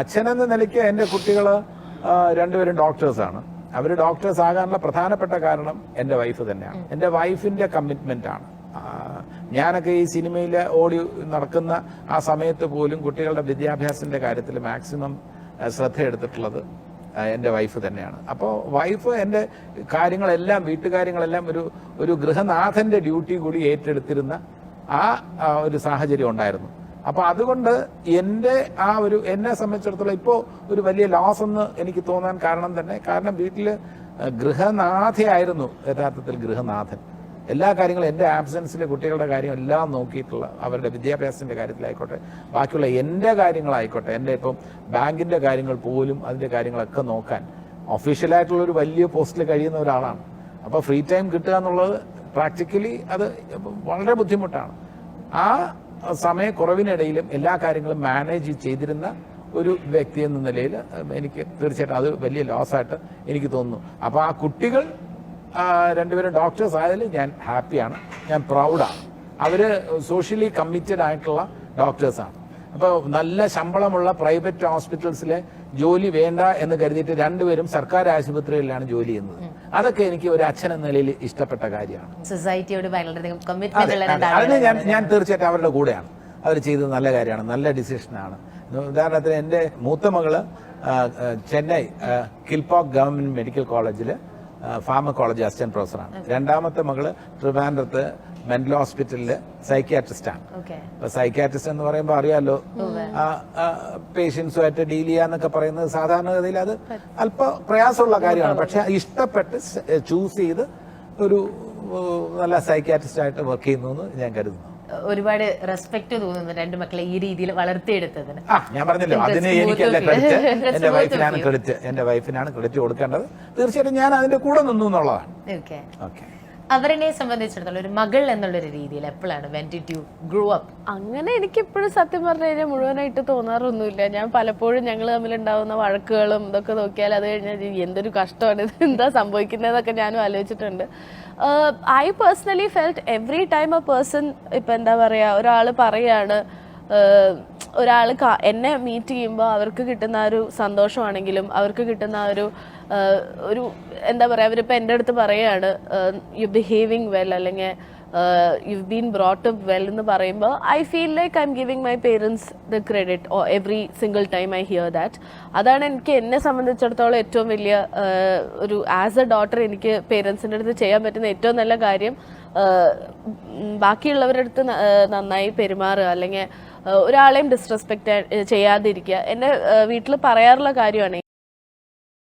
അച്ഛനെന്ന നിലയ്ക്ക് എൻ്റെ കുട്ടികൾ രണ്ടുപേരും ഡോക്ടേഴ്സാണ്. അവർ ഡോക്ടേഴ്സ് ആകാനുള്ള പ്രധാനപ്പെട്ട കാരണം എൻ്റെ വൈഫ് തന്നെയാണ്. എൻ്റെ വൈഫിൻ്റെ കമ്മിറ്റ്മെൻ്റ് ആണ്. ഞാനൊക്കെ ഈ സിനിമയിൽ ഓടി നടക്കുന്ന ആ സമയത്ത് പോലും കുട്ടികളുടെ വിദ്യാഭ്യാസത്തിൻ്റെ കാര്യത്തിൽ മാക്സിമം ശ്രദ്ധ എടുത്തിട്ടുള്ളത് എൻ്റെ വൈഫ് തന്നെയാണ്. അപ്പോൾ വൈഫ് എൻ്റെ കാര്യങ്ങളെല്ലാം, വീട്ടുകാര്യങ്ങളെല്ലാം ഒരു ഗൃഹനാഥൻ്റെ ഡ്യൂട്ടി കൂടി ഏറ്റെടുത്തിരുന്ന ആ ഒരു സാഹചര്യം ഉണ്ടായിരുന്നു. അപ്പൊ അതുകൊണ്ട് എന്നെ സംബന്ധിച്ചിടത്തോളം ഇപ്പോൾ ഒരു വലിയ ലോസ് എന്ന് എനിക്ക് തോന്നാൻ കാരണം വീട്ടില് ഗൃഹനാഥയായിരുന്നു യഥാർത്ഥത്തിൽ ഗൃഹനാഥൻ. എല്ലാ കാര്യങ്ങളും എൻ്റെ ആബ്സെൻസിൽ കുട്ടികളുടെ കാര്യം എല്ലാം നോക്കിയിട്ടുള്ള, അവരുടെ വിദ്യാഭ്യാസത്തിന്റെ കാര്യത്തിലായിക്കോട്ടെ, ബാക്കിയുള്ള എൻ്റെ കാര്യങ്ങളായിക്കോട്ടെ, എൻ്റെ ഇപ്പം ബാങ്കിന്റെ കാര്യങ്ങൾ പോലും അതിന്റെ കാര്യങ്ങളൊക്കെ നോക്കാൻ ഒഫീഷ്യലായിട്ടുള്ള ഒരു വലിയ പോസ്റ്റിൽ കഴിയുന്ന ഒരാളാണ്. അപ്പോൾ ഫ്രീ ടൈം കിട്ടുക എന്നുള്ളത് പ്രാക്ടിക്കലി അത് വളരെ ബുദ്ധിമുട്ടാണ്. ആ സമയക്കുറവിനിടയിലും എല്ലാ കാര്യങ്ങളും മാനേജ് ചെയ്തിരുന്ന ഒരു വ്യക്തി എന്ന നിലയിൽ എനിക്ക് തീർച്ചയായിട്ടും അത് വലിയ ലോസായിട്ട് എനിക്ക് തോന്നുന്നു. അപ്പോൾ ആ കുട്ടികൾ രണ്ടുപേരും ഡോക്ടേഴ്സ് ആയതിൽ ഞാൻ ഹാപ്പിയാണ്, ഞാൻ പ്രൗഡാണ്. അവർ സോഷ്യലി കമ്മിറ്റഡ് ആയിട്ടുള്ള ഡോക്ടേഴ്സാണ്. അപ്പോൾ നല്ല ശമ്പളമുള്ള പ്രൈവറ്റ് ഹോസ്പിറ്റൽസിലെ ജോലി വേണ്ട എന്ന് കരുതിയിട്ട് രണ്ടുപേരും സർക്കാർ ആശുപത്രികളിലാണ് ജോലി ചെയ്യുന്നത്. അതൊക്കെ എനിക്ക് ഒരു അച്ഛൻ എന്ന നിലയിൽ ഇഷ്ടപ്പെട്ട കാര്യമാണ്. സൊസൈറ്റിയോട് അതിന് ഞാൻ തീർച്ചയായിട്ടും അവരുടെ കൂടെയാണ്. അവർ ചെയ്തത് നല്ല കാര്യമാണ്, നല്ല ഡിസിഷനാണ്. ഉദാഹരണത്തിന് എൻ്റെ മൂത്ത മകള് ചെന്നൈ കിൽപോക്ക് ഗവൺമെന്റ് മെഡിക്കൽ കോളേജിൽ ഫാർമക്കോളജി അസിസ്റ്റന്റ് പ്രൊഫസറാണ്. രണ്ടാമത്തെ മകള് ട്രിവാൻഡ്രത്ത് മെന്റൽ ഹോസ്പിറ്റലില് സൈക്യാട്രിസ്റ്റ് ആണ്. അപ്പൊ സൈക്യാട്രിസ്റ്റ് എന്ന് പറയുമ്പോൾ അറിയാലോ, പേഷ്യൻസുമായിട്ട് ഡീൽ ചെയ്യാന്നൊക്കെ പറയുന്നത് സാധാരണഗതിയിൽ അത് അല്പ പ്രയാസമുള്ള കാര്യമാണ്. പക്ഷെ ഇഷ്ടപ്പെട്ട് ചൂസ് ചെയ്ത് ഒരു നല്ല സൈക്യാട്രിസ്റ്റ് ആയിട്ട് വർക്ക് ചെയ്യുന്നു എന്ന് ഞാൻ കരുതുന്നു. ഒരുപാട് റെസ്പെക്ട് തോന്നുന്നു രണ്ടു മക്കളെ ഈ രീതിയിൽ വളർത്തിയെടുത്തതിന്. ഞാൻ പറഞ്ഞല്ലോ, അതിന് എനിക്കല്ല ക്രെഡിറ്റ്, എന്റെ വൈഫിനാണ് ക്രെഡിറ്റ് കൊടുക്കേണ്ടത്. തീർച്ചയായിട്ടും ഞാൻ അതിന്റെ കൂടെ നിന്നു എന്നുള്ളതാണ്. അവരെ സംബന്ധിച്ചിടത്തോളം ഒരു മകൾ എന്നുള്ളൊരു രീതിയിൽ എപ്പോഴാണ് when did you grow up? അങ്ങനെ എനിക്ക് എപ്പോഴും സത്യം പറഞ്ഞു കഴിഞ്ഞാൽ മുഴുവനായിട്ട് തോന്നാറൊന്നുമില്ല. ഞാൻ പലപ്പോഴും ഞങ്ങൾ തമ്മിലുണ്ടാവുന്ന വഴക്കുകളും ഇതൊക്കെ നോക്കിയാൽ അത് കഴിഞ്ഞാൽ എന്തൊരു കഷ്ടമാണ്, ഇത് എന്താ സംഭവിക്കുന്നതൊക്കെ ഞാനും ആലോചിച്ചിട്ടുണ്ട്. I personally felt every time a person, ഇപ്പം എന്താ പറയുക, ഒരാൾ പറയാണ്, ഒരാൾ എന്നെ മീറ്റ് ചെയ്യുമ്പോൾ അവർക്ക് കിട്ടുന്ന ഒരു സന്തോഷമാണെങ്കിലും അവർക്ക് കിട്ടുന്ന ഒരു എന്താ പറയുക, അവരിപ്പോൾ എൻ്റെ അടുത്ത് പറയുകയാണ് യു ബിഹേവിങ് വെൽ അല്ലെങ്കിൽ you been brought up well എന്ന് പറയുമ്പോൾ I feel like I M giving my parents the credit every single time I here that. അതാണ് എന്നെ സംബന്ധിച്ചിടത്തോളം ഏറ്റവും വലിയ ഒരു ആസ് എ ഡോട്ടർ എനിക്ക് പേരൻസിൻ്റെ അടുത്ത് ചെയ്യാൻ പറ്റുന്ന ഏറ്റവും നല്ല കാര്യം. ബാക്കിയുള്ളവരുടെ അടുത്ത് നന്നായി പെരുമാറുക, അല്ലെങ്കിൽ ഒരാളെയും ഡിസ്റെസ്പെക്റ്റ് ചെയ്യാതിരിക്കുക. എൻ്റെ വീട്ടിൽ പറയാറുള്ള കാര്യമാണ്.